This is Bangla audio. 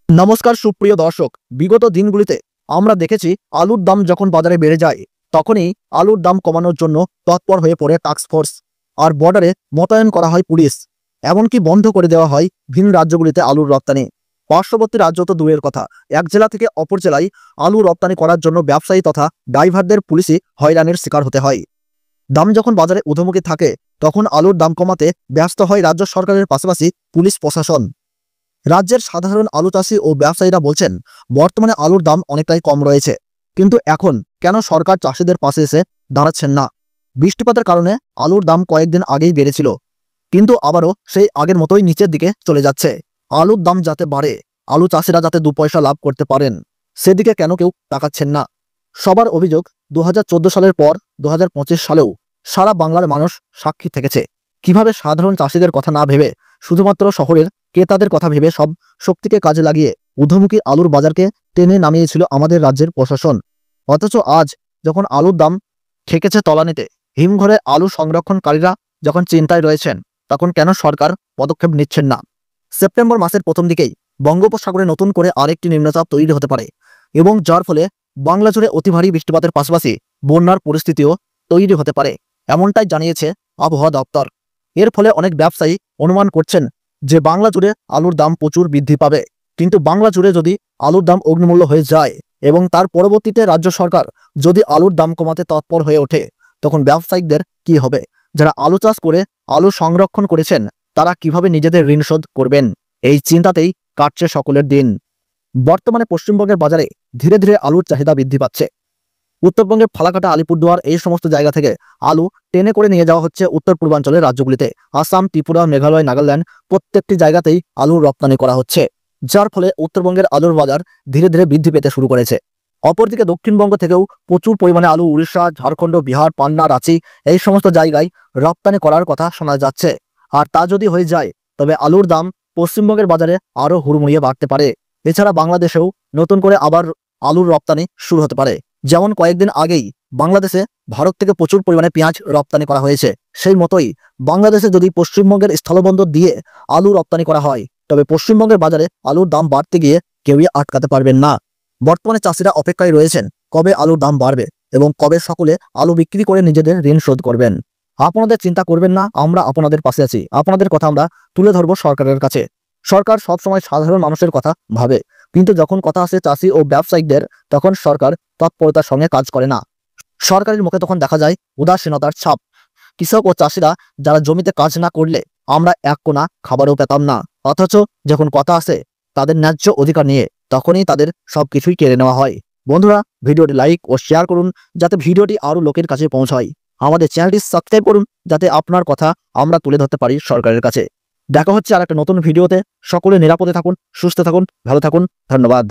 নমস্কার সুপ্রিয় দর্শক, বিগত দিনগুলিতে আমরা দেখেছি আলুর দাম যখন বাজারে বেড়ে যায় তখনই আলুর দাম কমানোর জন্য তৎপর হয়ে পড়ে টাস্ক ফোর্স আর বর্ডারে মোতায়েন করা হয় পুলিশ। এমনকি বন্ধ করে দেওয়া হয় ভিন রাজ্যগুলিতে আলুর রপ্তানি। পার্শ্ববর্তী রাজ্য তো দূরের কথা, এক জেলা থেকে অপর জেলায় আলু রপ্তানি করার জন্য ব্যবসায়ী তথা ড্রাইভারদের পুলিশি হয়রানির শিকার হতে হয়। দাম যখন বাজারে ঊর্ধ্বমুখী থাকে তখন আলুর দাম কমাতে ব্যস্ত হয় রাজ্য সরকারের পাশাপাশি পুলিশ প্রশাসন। রাজ্যের সাধারণ আলু চাষি ও ব্যবসায়ীরা বলছেন বর্তমানে আলুর দাম অনেকটাই কম রয়েছে, কিন্তু এখন কেন সরকার চাষিদের পাশে এসে দাঁড়াচ্ছেন না? বৃষ্টিপাতের কারণে আলুর দাম কয়েকদিন আগেই বেড়েছিল, কিন্তু আবারও সেই আগের মতোই নিচের দিকে চলে যাচ্ছে। আলুর দাম যাতে বাড়ে, আলু চাষিরা যাতে 2 পয়সা লাভ করতে পারেন, সেদিকে কেন কেউ তাকাচ্ছেন না? সবার অভিযোগ 2014 সালের পর 2025 সালেও সারা বাংলার মানুষ সাক্ষী থেকেছে কিভাবে সাধারণ চাষিদের কথা না ভেবে শুধুমাত্র শহরের ক্রেতাদের কথা ভেবে সব শক্তিকে কাজে লাগিয়ে ঊর্ধ্বমুখী আলুর বাজারকে টেনে নামিয়েছিল আমাদের রাজ্যের প্রশাসন। অথচ আজ যখন আলুর দাম ঠেকেছে তলানিতে, হিমঘরে আলু সংরক্ষণকারীরা যখন চিন্তায় রয়েছেন, তখন কেন সরকার পদক্ষেপ নিচ্ছেন না? সেপ্টেম্বর মাসের প্রথম দিকেই বঙ্গোপসাগরে নতুন করে আরেকটি নিম্নচাপ তৈরি হতে পারে এবং যার ফলে বাংলা জুড়ে অতি ভারী বৃষ্টিপাতের পাশাপাশি বন্যার পরিস্থিতিও তৈরি হতে পারে, এমনটাই জানিয়েছে আবহাওয়া দপ্তর। এর ফলে অনেক ব্যবসায়ী অনুমান করছেন যে বাংলা জুড়ে আলুর দাম প্রচুর বৃদ্ধি পাবে। কিন্তু বাংলা জুড়ে যদি আলুর দাম অগ্নিমূল্য হয়ে যায় এবং তার পরবর্তীতে রাজ্য সরকার যদি আলুর দাম কমাতে তৎপর হয়ে ওঠে, তখন ব্যবসায়িকদের কি হবে? যারা আলু চাষ করে আলু সংরক্ষণ করেছেন তারা কিভাবে নিজেদের ঋণ শোধ করবেন? এই চিন্তাতেই কাটছে সকলের দিন। বর্তমানে পশ্চিমবঙ্গের বাজারে ধীরে ধীরে আলুর চাহিদা বৃদ্ধি পাচ্ছে। উত্তরবঙ্গের ফালাকাটা, আলিপুরদুয়ার এই সমস্ত জায়গা থেকে আলু টেনে করে নিয়ে যাওয়া হচ্ছে উত্তর পূর্বাঞ্চলের রাজ্যগুলিতে। আসাম, ত্রিপুরা, মেঘালয়, নাগাল্যান্ড প্রত্যেকটি জায়গাতেই আলুর রপ্তানি করা হচ্ছে, যার ফলে উত্তরবঙ্গের আলুর বাজার ধীরে ধীরে বৃদ্ধি পেতে শুরু করেছে। অপরদিকে দক্ষিণবঙ্গ থেকেও প্রচুর পরিমাণে আলু উড়িষ্যা, ঝাড়খণ্ড, বিহার, পান্না, রাঁচি এই সমস্ত জায়গায় রপ্তানি করার কথা শোনা যাচ্ছে। আর তা যদি হয়ে যায় তবে আলুর দাম পশ্চিমবঙ্গের বাজারে আরও হুড়মুড়িয়ে বাড়তে পারে। এছাড়া বাংলাদেশেও নতুন করে আবার আলুর রপ্তানি শুরু হতে পারে। যেমন কয়েকদিন আগেই বাংলাদেশে ভারত থেকে প্রচুর পরিমাণে পেঁয়াজ রপ্তানি করা হয়েছে, সেই মতোই বাংলাদেশে যদি পশ্চিমবঙ্গের স্থলবন্দর দিয়ে আলু রপ্তানি করা হয় তবে পশ্চিমবঙ্গের বাজারে আলুর দাম বাড়তে গিয়ে কেউই আটকাতে পারবেন না। বর্তমানে চাষিরা অপেক্ষায় রয়েছেন কবে আলুর দাম বাড়বে এবং কবে সকলে আলু বিক্রি করে নিজেদের ঋণ শোধ করবেন। আপনাদের চিন্তা করবেন না, আমরা আপনাদের পাশে আছি। আপনাদের কথা আমরা তুলে ধরবো সরকারের কাছে। সরকার সবসময় সাধারণ মানুষের কথা ভাবে, কিন্তু যখন কথা আসে চাষি ও ব্যবসায়িকদের তখন সরকার তৎপরতার সঙ্গে কাজ করে না। সরকারের মুখে তখন দেখা যায় উদাসীনতার ছাপ। কৃষক ও চাষিরা যারা জমিতে কাজ না করলে আমরা এক কোনা খাবারও পেতাম না, অথচ যখন কথা আসে তাদের ন্যায্য অধিকার নিয়ে তখনই তাদের সবকিছুই কেড়ে নেওয়া হয়। বন্ধুরা, ভিডিওটি লাইক ও শেয়ার করুন যাতে ভিডিওটি আরও লোকের কাছে পৌঁছায়। আমাদের চ্যানেলটি সাবস্ক্রাইব করুন যাতে আপনার কথা আমরা তুলে ধরতে পারি সরকারের কাছে। দেখা হচ্ছে আর একটা নতুন ভিডিওতে। সকলে নিরাপদে থাকুন, সুস্থ থাকুন, ভালো থাকুন। ধন্যবাদ।